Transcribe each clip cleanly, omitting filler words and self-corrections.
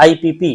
IPP,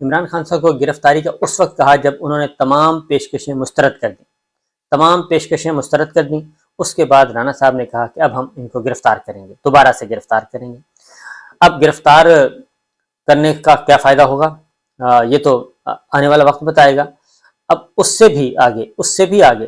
Imran Khan صاحب کو گرفتاری کا اس وقت کہا جب انہوں نے تمام پیشکشیں مسترد کر دیں، تمام پیشکشیں مسترد کر دیں۔ اس کے بعد رانا صاحب نے کہا کہ اب ہم ان کو گرفتار کریں گے، دوبارہ سے گرفتار کریں گے۔ اب گرفتار کرنے کا کیا فائدہ ہوگا یہ تو آنے والا وقت بتائے گا۔ اب اس سے بھی آگے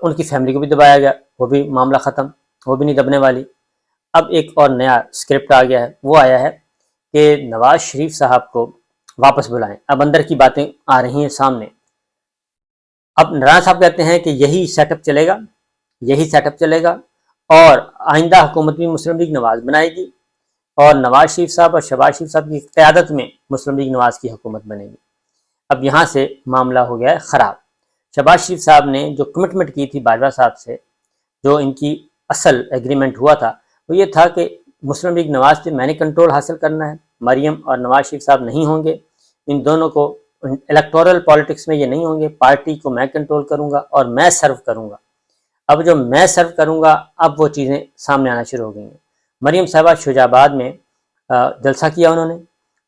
ان کی فیملی کو بھی دبایا گیا، وہ بھی معاملہ ختم، وہ بھی نہیں دبنے والی۔ اب ایک اور نیا اسکرپٹ آ گیا ہے، وہ آیا ہے کہ نواز شریف صاحب کو واپس بلائیں۔ اب اندر کی باتیں آ رہی ہیں سامنے۔ اب رانا صاحب کہتے ہیں کہ یہی سیٹ اپ چلے گا اور آئندہ حکومت بھی مسلم لیگ نواز بنائے گی اور نواز شریف صاحب اور شہباز شریف صاحب کی قیادت میں مسلم لیگ نواز کی حکومت بنے گی۔ اب یہاں سے معاملہ ہو گیا ہے خراب۔ شہباز شریف صاحب نے جو کمٹمنٹ کی تھی باجوہ صاحب سے، جو ان کی اصل ایگریمنٹ ہوا تھا، وہ یہ تھا کہ مسلم لیگ نواز پہ میں نے کنٹرول حاصل کرنا ہے، مریم اور نواز شریف صاحب نہیں ہوں گے، ان دونوں کو الیکٹورل پالیٹکس میں یہ نہیں ہوں گے، پارٹی کو میں کنٹرول کروں گا اور میں سرو کروں گا۔ اب جو میں سرو کروں گا، اب وہ چیزیں سامنے آنا شروع ہو گئی ہیں۔ مریم صاحبہ شجاع آباد میں جلسہ کیا انہوں نے،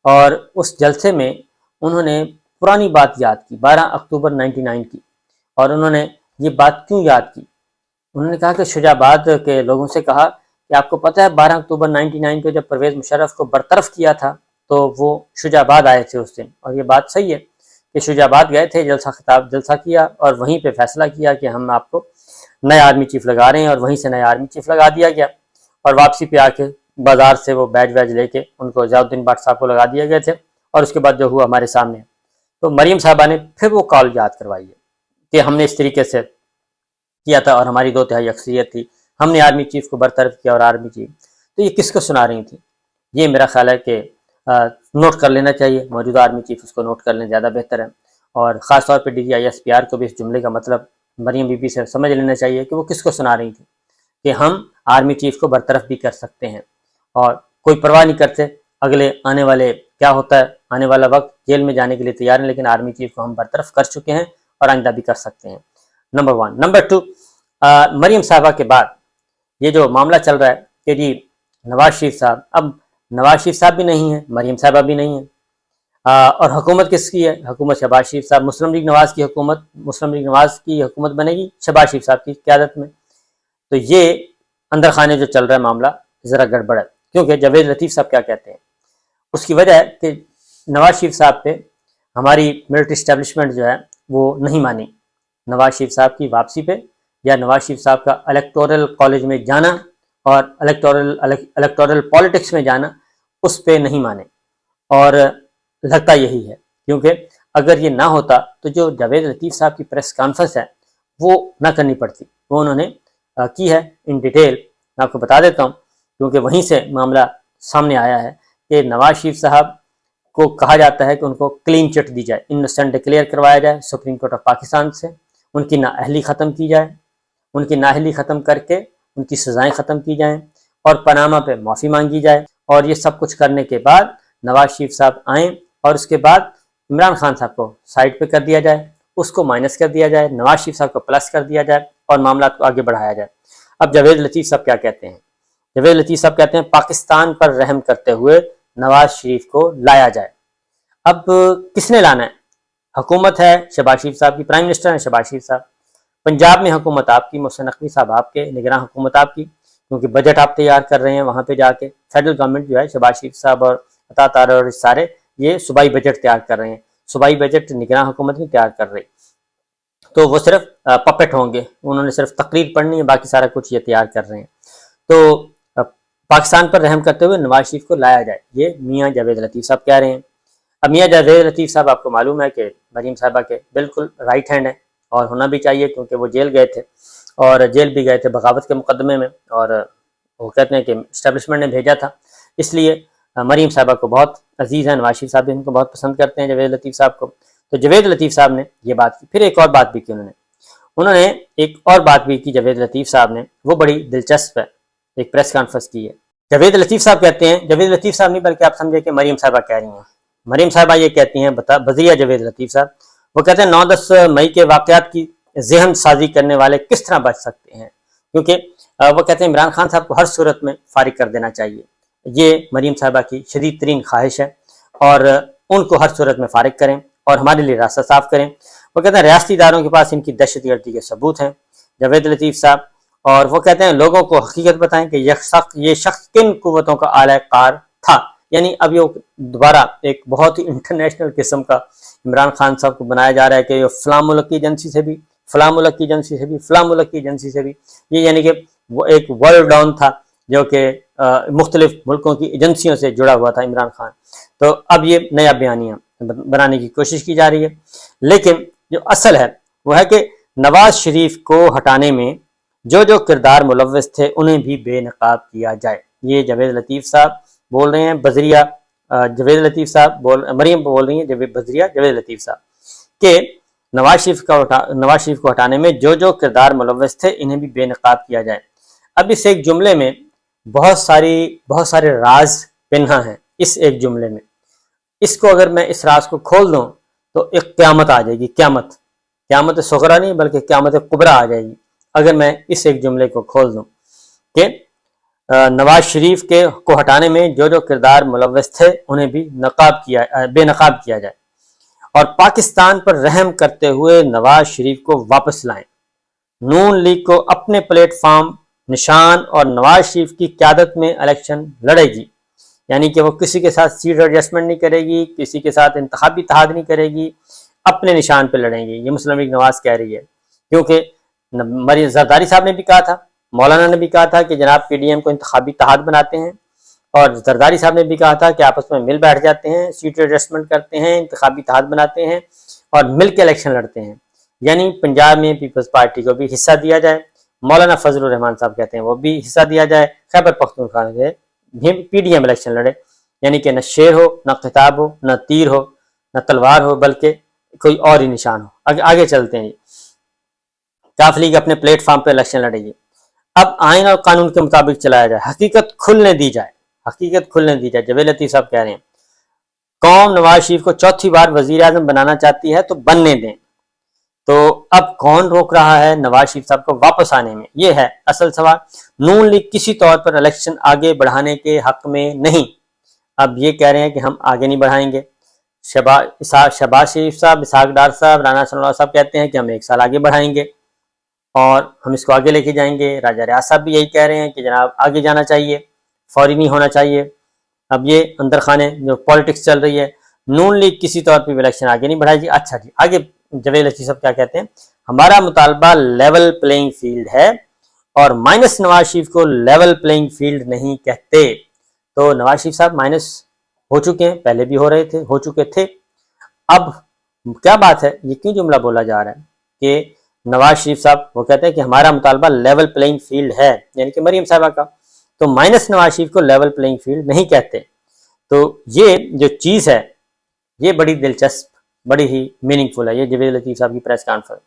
اور اس جلسے میں انہوں نے پرانی بات یاد کی، 12 اکتوبر 99 کی۔ اور انہوں نے یہ بات کیوں یاد کی؟ انہوں نے کہا کہ شجاع آباد کے لوگوں سے کہا کہ آپ کو پتہ ہے 12 اکتوبر 99 کو جب پرویز مشرف کو برطرف کیا تھا تو وہ شجاع آباد آئے تھے اس دن، اور یہ بات صحیح ہے کہ شجاع آباد گئے تھے، جلسہ کیا اور وہیں پہ فیصلہ کیا کہ ہم آپ کو نیا آرمی چیف لگا رہے ہیں، اور وہیں سے نیا آرمی چیف لگا دیا گیا، اور واپسی پہ آ کے بازار سے وہ بیج لے کے ان کو ضیاء الدین بٹ صاحب کو لگا دیا گئے تھے، اور اس کے بعد جو ہوا ہمارے سامنے۔ تو مریم صاحبہ نے پھر وہ کال یاد کروائی ہے کہ ہم نے اس طریقے سے کیا تھا اور ہماری 2/3 اکثریت تھی، ہم نے آرمی چیف کو برطرف کیا اور آرمی چیف۔ تو یہ کس کو سنا رہی تھی؟ یہ میرا خیال ہے کہ نوٹ کر لینا چاہیے، موجودہ آرمی چیف اس کو نوٹ کر لیں، زیادہ بہتر ہے، اور خاص طور پہ DGISPR کو بھی اس جملے کا مطلب مریم بی بی سے سمجھ لینا چاہیے کہ وہ کس کو سنا رہی تھی کہ ہم آرمی چیف کو برطرف بھی کر سکتے ہیں، اور کوئی پرواہ نہیں کرتے اگلے آنے والے کیا ہوتا ہے، آنے والا وقت جیل میں جانے کے لیے تیار ہیں، لیکن آرمی چیف کو ہم برطرف کر چکے ہیں اور آئندہ بھی کر سکتے ہیں۔ نمبر 1۔ نمبر 2، مریم صاحبہ کے بعد یہ جو معاملہ چل رہا ہے کہ جی نواز شریف صاحب، اب نواز شریف صاحب بھی نہیں ہیں، مریم صاحبہ بھی نہیں ہیں، اور حکومت کس کی ہے؟ حکومت شہباز شریف صاحب، مسلم لیگ نواز کی حکومت بنے گی شہباز شریف صاحب کی قیادت میں۔ تو یہ اندر خانے جو چل رہا ہے معاملہ ذرا گڑبڑ ہے، کیونکہ جاوید لطیف صاحب کیا کہتے ہیں، اس کی وجہ ہے کہ نواز شریف صاحب پہ ہماری ملٹری اسٹیبلشمنٹ جو ہے وہ نہیں مانی، نواز شریف صاحب کی واپسی پہ یا نواز شریف صاحب کا الیکٹورل کالج میں جانا اور الیکٹورل پالیٹکس میں جانا، اس پہ نہیں مانے، اور لگتا یہی ہے، کیونکہ اگر یہ نہ ہوتا تو جو جاوید لطیف صاحب کی پریس کانفرنس ہے وہ نہ کرنی پڑتی، وہ انہوں نے کی ہے ان ڈیٹیل۔ میں آپ کو بتا دیتا ہوں، کیونکہ وہیں سے معاملہ سامنے آیا ہے کہ نواز شریف صاحب کو کہا جاتا ہے کہ ان کو کلین چٹ دی جائے، انوسنٹ ڈکلیئر کروایا جائے سپریم کورٹ آف پاکستان سے، ان کی نااہلی ختم کی جائے، ان کی نااہلی ختم کر کے ان کی سزائیں ختم کی جائیں، اور پاناما پہ معافی مانگی جائے، اور یہ سب کچھ کرنے کے بعد نواز شریف صاحب آئیں، اور اس کے بعد عمران خان صاحب کو سائڈ پہ کر دیا جائے، اس کو مائنس کر دیا جائے، نواز شریف صاحب کو پلس کر دیا جائے، اور معاملات کو آگے بڑھایا جائے۔ اب جاوید لطیف صاحب کیا کہتے ہیں؟ جاوید لطیف صاحب کہتے ہیں پاکستان پر رحم کرتے ہوئے نواز شریف کو لایا جائے۔ اب کس نے لانا ہے؟ حکومت ہے شہباز شریف صاحب کی، پرائم منسٹر ہیں شہباز شریف صاحب، پنجاب میں حکومت آپ کی، محسن نقوی صاحب آپ کے، نگراں حکومت آپ کی، کیونکہ بجٹ آپ تیار کر رہے ہیں وہاں پہ جا کے، فیڈرل گورنمنٹ جو ہے شہباز شریف صاحب اور عطا تارڑ اور سارے یہ صوبائی بجٹ تیار کر رہے ہیں، صوبائی بجٹ نگراں حکومت نہیں تیار کر رہی، تو وہ صرف پپٹ ہوں گے، انہوں نے صرف تقریر پڑھنی ہے، باقی سارا کچھ یہ تیار کر رہے ہیں۔ تو پاکستان پر رحم کرتے ہوئے نواز شریف کو لایا جائے، یہ میاں جاوید لطیف صاحب کہہ رہے ہیں۔ اب میاں جاوید لطیف صاحب آپ کو معلوم ہے کہ مریم صاحبہ کے بالکل رائٹ ہینڈ ہیں، اور ہونا بھی چاہیے، کیونکہ وہ جیل گئے تھے، اور جیل بھی گئے تھے بغاوت کے مقدمے میں، اور وہ کہتے ہیں کہ اسٹیبلشمنٹ نے بھیجا تھا، اس لیے مریم صاحبہ کو بہت عزیز ہیں، نواز شریف صاحب بھی ان کو بہت پسند کرتے ہیں جاوید لطیف صاحب کو۔ تو جاوید لطیف صاحب نے یہ بات کی، پھر ایک اور بات بھی کی انہوں نے ایک اور بات بھی کی جاوید لطیف صاحب نے، وہ بڑی دلچسپ ہے، ایک پریس کانفرنس کی ہے۔ جاوید لطیف صاحب کہتے ہیں، جاوید لطیف صاحب نہیں بلکہ آپ سمجھے کہ مریم صاحبہ کہہ رہی ہیں، مریم صاحبہ یہ کہتی ہیں بذریعہ جاوید لطیف صاحب، وہ کہتے ہیں 9-10 مئی کے واقعات کی ذہن سازی کرنے والے کس طرح بچ سکتے ہیں، کیونکہ وہ کہتے ہیں عمران خان صاحب کو ہر صورت میں فارغ کر دینا چاہیے، یہ مریم صاحبہ کی شدید ترین خواہش ہے، اور ان کو ہر صورت میں فارغ کریں اور ہمارے لیے راستہ صاف کریں۔ وہ کہتے ہیں ریاستی اداروں کے پاس ان کی دہشت گردی کے ثبوت ہیں، جاوید لطیف صاحب، اور وہ کہتے ہیں لوگوں کو حقیقت بتائیں کہ یہ شخص کن قوتوں کا اعلی کار تھا۔ یعنی اب یہ دوبارہ ایک بہت ہی انٹرنیشنل قسم کا عمران خان صاحب کو بنایا جا رہا ہے کہ یہ فلاں ملک کی ایجنسی سے بھی، فلاں ملک کی ایجنسی سے بھی، فلاں ملک کی ایجنسی سے بھی، یہ یعنی کہ وہ ایک ورلڈ ڈاؤن تھا جو کہ مختلف ملکوں کی ایجنسیوں سے جڑا ہوا تھا عمران خان۔ تو اب یہ نیا بیانیہ بنانے کی کوشش کی جا رہی ہے، لیکن جو اصل ہے وہ ہے کہ نواز شریف کو ہٹانے میں جو جو کردار ملوث تھے انہیں بھی بے نقاب کیا جائے۔ یہ جاوید لطیف صاحب بول رہے ہیں، بذریعہ جاوید لطیف صاحب مریم بول رہی ہیں بذریعہ جاوید لطیف صاحب کہ نواز شریف کو ہٹانے میں جو جو کردار ملوث تھے انہیں بھی بے نقاب کیا جائے۔ اب اس ایک جملے میں بہت سارے راز پنہا ہیں اس ایک جملے میں۔ اس کو اگر میں اس راز کو کھول دوں تو ایک قیامت آ جائے گی، قیامت صغریٰ نہیں بلکہ قیامت کبریٰ آ جائے گی اگر میں اس ایک جملے کو کھول دوں کہ نواز شریف کو ہٹانے میں جو جو کردار ملوث تھے انہیں بھی بے نقاب کیا جائے، اور پاکستان پر رحم کرتے ہوئے نواز شریف کو واپس لائیں۔ نون لیگ کو اپنے پلیٹ فارم نشان اور نواز شریف کی قیادت میں الیکشن لڑے گی، یعنی کہ وہ کسی کے ساتھ سیٹ ایڈجسٹمنٹ نہیں کرے گی، کسی کے ساتھ انتخابی اتحاد نہیں کرے گی، اپنے نشان پہ لڑیں گی۔ یہ مسلم لیگ نواز کہہ رہی ہے، کیونکہ زرداری صاحب نے بھی کہا تھا، مولانا نے بھی کہا تھا کہ جناب پی ڈی ایم کو انتخابی اتحاد بناتے ہیں، اور زرداری صاحب نے بھی کہا تھا کہ آپس میں مل بیٹھ جاتے ہیں، سیٹ ایڈجسٹمنٹ کرتے ہیں، انتخابی اتحاد بناتے ہیں اور مل کے الیکشن لڑتے ہیں، یعنی پنجاب میں پیپلز پارٹی کو بھی حصہ دیا جائے، مولانا فضل الرحمان صاحب کہتے ہیں وہ بھی حصہ دیا جائے، خیبر پختونخوا سے پی ڈی ایم الیکشن لڑے، یعنی کہ نہ شیر ہو، نہ خطاب ہو، نہ تیر ہو، نہ تلوار ہو، بلکہ کوئی اور ہی نشان ہو۔ آگے چلتے ہیں، کاف لیگ اپنے پلیٹ فارم پہ الیکشن لڑے گی۔ اب آئین اور قانون کے مطابق چلایا جائے، حقیقت کھلنے دی جائے۔ جاوید لطیف صاحب کہہ رہے ہیں قوم نواز شریف کو چوتھی بار وزیر اعظم بنانا چاہتی ہے تو بننے دیں۔ تو اب کون روک رہا ہے نواز شریف صاحب کو واپس آنے میں، یہ ہے اصل سوال۔ نون لیگ کسی طور پر الیکشن آگے بڑھانے کے حق میں نہیں، اب یہ کہہ رہے ہیں کہ ہم آگے نہیں بڑھائیں گے۔ شہباز شریف صاحب، اسحاق ڈار صاحب، رانا ثناء اللہ صاحب کہتے ہیں کہ ہم 1 سال آگے بڑھائیں گے اور ہم اس کو آگے لے کے جائیں گے۔ راجہ ریاض صاحب بھی یہی کہہ رہے ہیں کہ جناب آگے جانا چاہیے، فوری نہیں ہونا چاہیے۔ اب یہ اندر خانے جو پالیٹکس چل رہی ہے، نون لیگ کسی طور پہ الیکشن آگے نہیں بڑھائے گی۔ اچھا جی، آگے جاوید لطیف صاحب کیا کہتے ہیں، ہمارا مطالبہ لیول پلینگ فیلڈ ہے اور مائنس نواز شریف کو لیول پلینگ فیلڈ نہیں کہتے۔ تو نواز شریف صاحب مائنس ہو چکے ہیں، پہلے بھی ہو چکے تھے۔ اب کیا بات ہے، یہ کیوں جملہ بولا جا رہا ہے کہ نواز شریف صاحب وہ کہتے ہیں کہ ہمارا مطالبہ لیول پلینگ فیلڈ ہے، یعنی کہ مریم صاحبہ کا، تو مائنس نواز شریف کو لیول پلینگ فیلڈ نہیں کہتے۔ تو یہ جو چیز ہے یہ بڑی دلچسپ، بڑی ہی میننگ فل ہے۔ یہ جاوید لطیف صاحب کی پریس کانفرنس،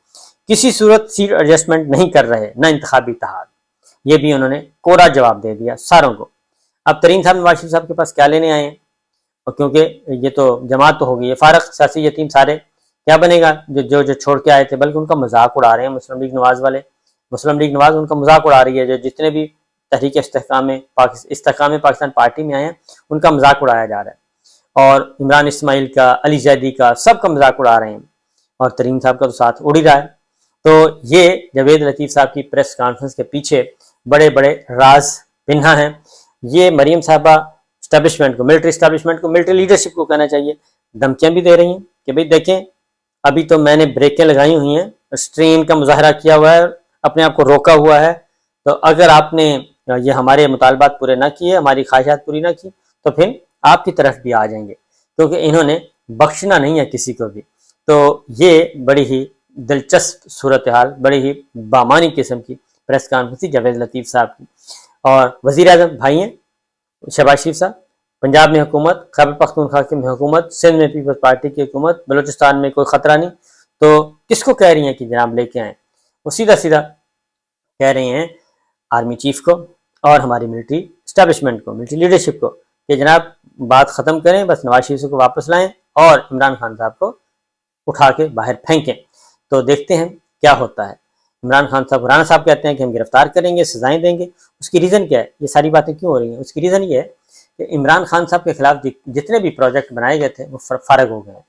کسی صورت سیٹ ایڈجسٹمنٹ نہیں کر رہے، نہ انتخابی اتحاد، یہ بھی انہوں نے کوڑا جواب دے دیا ساروں کو۔ اب ترین صاحب نواز شریف صاحب کے پاس کیا لینے آئے ہیں، اور کیونکہ یہ تو جماعت تو ہو گئی ہے، فارغ سیاسی یتیم سارے، کیا بنے گا جو چھوڑ کے آئے تھے، بلکہ ان کا مذاق اڑا رہے ہیں مسلم لیگ نواز والے۔ مسلم لیگ نواز ان کا مذاق اڑا رہی ہے، جو جتنے بھی تحریک استحکام پاکستان پارٹی میں آئے ہیں ان کا مذاق اڑایا جا رہا ہے، اور عمران اسماعیل کا، علی زیدی کا، سب کا مذاق اڑا رہے ہیں، اور ترین صاحب کا تو ساتھ اڑ ہی رہا ہے۔ تو یہ جاوید لطیف صاحب کی پریس کانفرنس کے پیچھے بڑے بڑے راز پنہا ہیں۔ یہ مریم صاحبہ اسٹیبلشمنٹ کو، ملٹری اسٹیبلشمنٹ کو، ملٹری لیڈرشپ کو کہنا چاہیے، دھمکیاں بھی دے رہی ہیں کہ بھئی دیکھیں ابھی تو میں نے بریکیں لگائی ہوئی ہیں، اسٹرین کا مظاہرہ کیا ہوا ہے، اپنے آپ کو روکا ہوا ہے، تو اگر آپ نے یہ ہمارے مطالبات پورے نہ کیے، ہماری خواہشات پوری نہ کی، تو پھر آپ کی طرف بھی آ جائیں گے، کیونکہ انہوں نے بخشنا نہیں ہے کسی کو بھی۔ تو یہ بڑی ہی دلچسپ صورتحال، بڑی ہی بامانی قسم کی پریس کانفرنس تھی جاوید لطیف صاحب کی۔ اور وزیر اعظم بھائی ہیں شہباز شریف صاحب، پنجاب میں حکومت، خیبر پختونخوا میں حکومت، سندھ میں پیپلز پارٹی کی حکومت، بلوچستان میں کوئی خطرہ نہیں، تو کس کو کہہ رہی ہیں کہ جناب لے کے آئیں؟ وہ سیدھا کہہ رہی ہیں آرمی چیف کو اور ہماری ملٹری اسٹیبلشمنٹ کو، ملٹری لیڈرشپ کو، کہ جناب بات ختم کریں، بس نواز شریف کو واپس لائیں اور عمران خان صاحب کو اٹھا کے باہر پھینکیں۔ تو دیکھتے ہیں کیا ہوتا ہے۔ عمران خان صاحب، رانا صاحب کہتے ہیں کہ ہم گرفتار کریں گے، سزائیں دیں گے۔ اس کی ریزن کیا ہے، یہ ساری باتیں کیوں ہو رہی ہیں؟ اس کی ریزن یہ ہے کہ عمران خان صاحب کے خلاف جتنے بھی پروجیکٹ بنائے گئے تھے وہ فارغ ہو گئے ہیں۔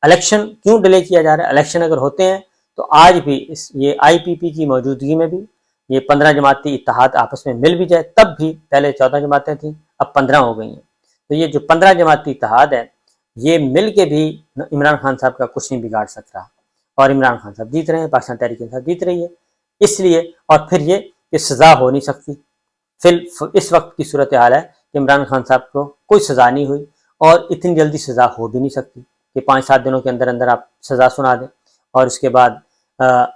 الیکشن کیوں ڈیلے کیا جا رہا ہے؟ الیکشن اگر ہوتے ہیں تو آج بھی یہ آئی پی پی کی موجودگی میں بھی یہ 15 جماعتی اتحاد آپس میں مل بھی جائے، تب بھی پہلے 14 جماعتیں تھیں، اب 15 ہو گئی ہیں۔ تو یہ جو 15 جماعتی اتحاد ہے یہ مل کے بھی عمران خان صاحب کا کچھ نہیں بگاڑ سک رہا، اور عمران خان صاحب جیت رہے ہیں، پاکستان تحریک انصاف جیت رہی ہے۔ اس لیے اور پھر یہ کہ سزا ہو نہیں سکتی، پھر اس وقت کی صورتحال ہے کہ عمران خان صاحب کو کوئی سزا نہیں ہوئی، اور اتنی جلدی سزا ہو بھی نہیں سکتی کہ 5-7 دنوں کے اندر اندر آپ سزا سنا دیں، اور اس کے بعد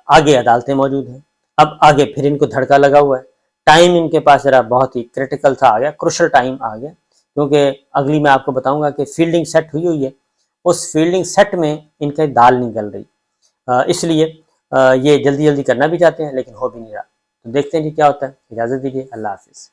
آگے عدالتیں موجود ہیں۔ اب آگے پھر ان کو دھڑکا لگا ہوا ہے، ٹائم ان کے پاس ذرا بہت ہی کرٹیکل تھا، آ گیا، کروشل ٹائم آ گیا، کیونکہ اگلی میں آپ کو بتاؤں گا کہ فیلڈنگ سیٹ ہوئی ہے، اس فیلڈنگ سیٹ میں ان کے دال نہیں گل رہی، اس لیے یہ جلدی جلدی کرنا بھی چاہتے ہیں لیکن ہو بھی نہیں رہا۔ تو دیکھتے ہیں جی کیا ہوتا ہے۔ اجازت دیجیے، اللہ حافظ۔